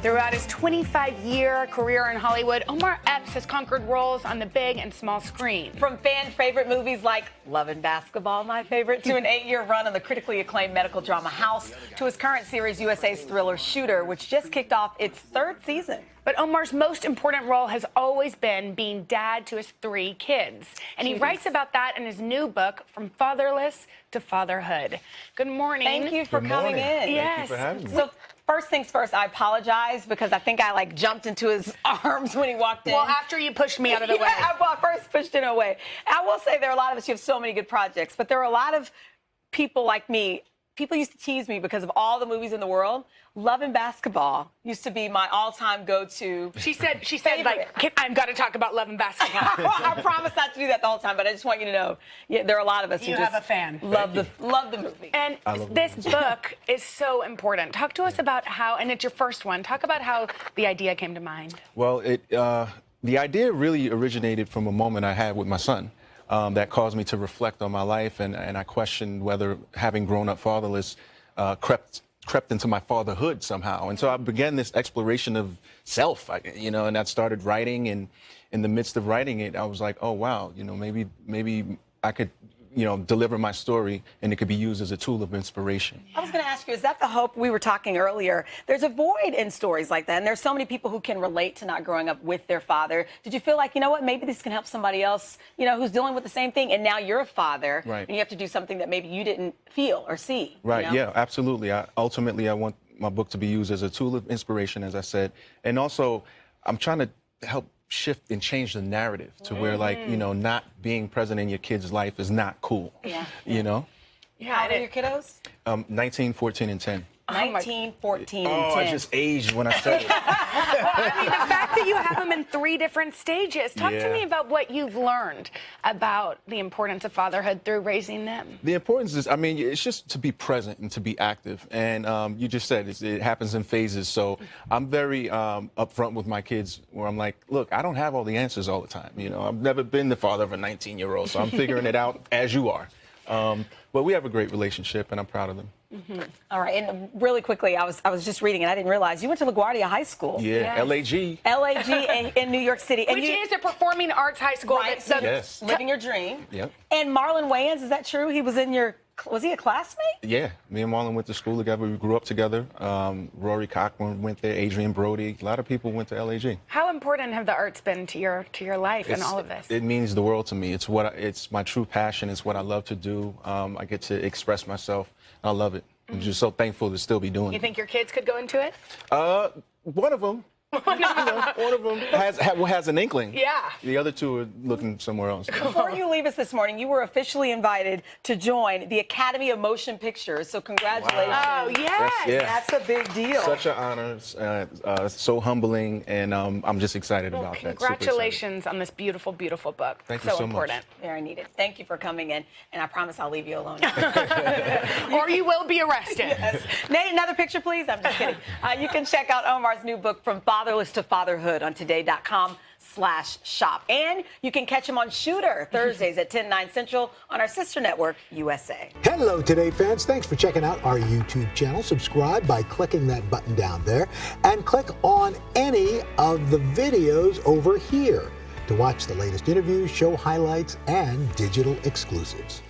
Throughout his 25-year career in Hollywood, Omar Epps has conquered roles on the big and small screen. From fan favorite movies like Love and Basketball, my favorite, to an 8-year run on the critically acclaimed medical drama House, to his current series USA's thriller Shooter, which just kicked off its 3rd season. But Omar's most important role has always been being dad to his 3 kids. And he writes about that in his new book, From Fatherless to Fatherhood. Good morning. Thank you for coming in. Yes. Thank you for having me. So first things first, I apologize because I think I jumped into his arms when he walked in. Well, after you pushed me out of the way. I first pushed him away. I will say there are a lot of us who have so many good projects, but there are a lot of people like me. People used to tease me because of all the movies in the world. Love and Basketball used to be my all-time go-to. She said, I've got to talk about Love and Basketball. I promise not to do that the whole time, but I just want you to know, there are a lot of us who have a fan. Love the movie. And this book is so important. Talk to us about how, and it's your first one, talk about how the idea came to mind. Well, the idea really originated from a moment I had with my son. That caused me to reflect on my life, and I questioned whether having grown up fatherless crept into my fatherhood somehow. And so I began this exploration of self, and I started writing, and in the midst of writing it, I was like, oh, wow, maybe I could, deliver my story and it could be used as a tool of inspiration. I was going to ask you, is that the hope? We were talking earlier. There's a void in stories like that, and there's so many people who can relate to not growing up with their father. Did you feel like, maybe this can help somebody else, who's dealing with the same thing, and now you're a father, right, and you have to do something that maybe you didn't feel or see? Right, yeah, absolutely. Ultimately, I want my book to be used as a tool of inspiration, as I said, and also I'm trying to help shift and change the narrative to where, not being present in your kid's life is not cool. Yeah. Yeah. How old are your kiddos? 19, 14, and 10. 19, 14, and 10. Oh, I just aged when I said it. Well, the fact that you have them in 3 different stages. Talk to me about what you've learned about the importance of fatherhood through raising them. The importance is, it's just to be present and to be active. And you just said it happens in phases. So I'm very upfront with my kids where I'm like, look, I don't have all the answers all the time. I've never been the father of a 19-year-old, so I'm figuring it out as you are. But we have a great relationship, and I'm proud of them. Mm-hmm. All right, and really quickly, I was just reading, and I didn't realize you went to LaGuardia High School. Yeah, yes. LAG. LAG in New York City. Which is a performing arts high school. Right, so yes. Living your dream. Yep. And Marlon Wayans, is that true? He was he a classmate? Yeah, me and Marlon went to school together. We grew up together. Rory Cochran went there, Adrian Brody. A lot of people went to LAG. How important have the arts been to your life and all of this? It means the world to me. It's my true passion. It's what I love to do. I get to express myself. I love it. I'm just so thankful to still be doing it. You think your kids could go into it? One of them. One of them has an inkling. Yeah. The other 2 are looking somewhere else. Before you leave us this morning, you were officially invited to join the Academy of Motion Pictures. So congratulations. Wow. Oh, yes. That's a big deal. Such an honor. So humbling, and I'm just excited about that. Congratulations on this beautiful, beautiful book. Thank you so important. much. Very needed. Thank you for coming in, and I promise I'll leave you alone. Or you will be arrested. Yes. Nate, another picture, please. I'm just kidding. You can check out Omar's new book, From Fatherless to Fatherhood, on today.com/shop. And you can catch him on Shooter Thursdays at 10/9 Central on our sister network, USA. Hello, Today fans. Thanks for checking out our YouTube channel. Subscribe by clicking that button down there and click on any of the videos over here to watch the latest interviews, show highlights, and digital exclusives.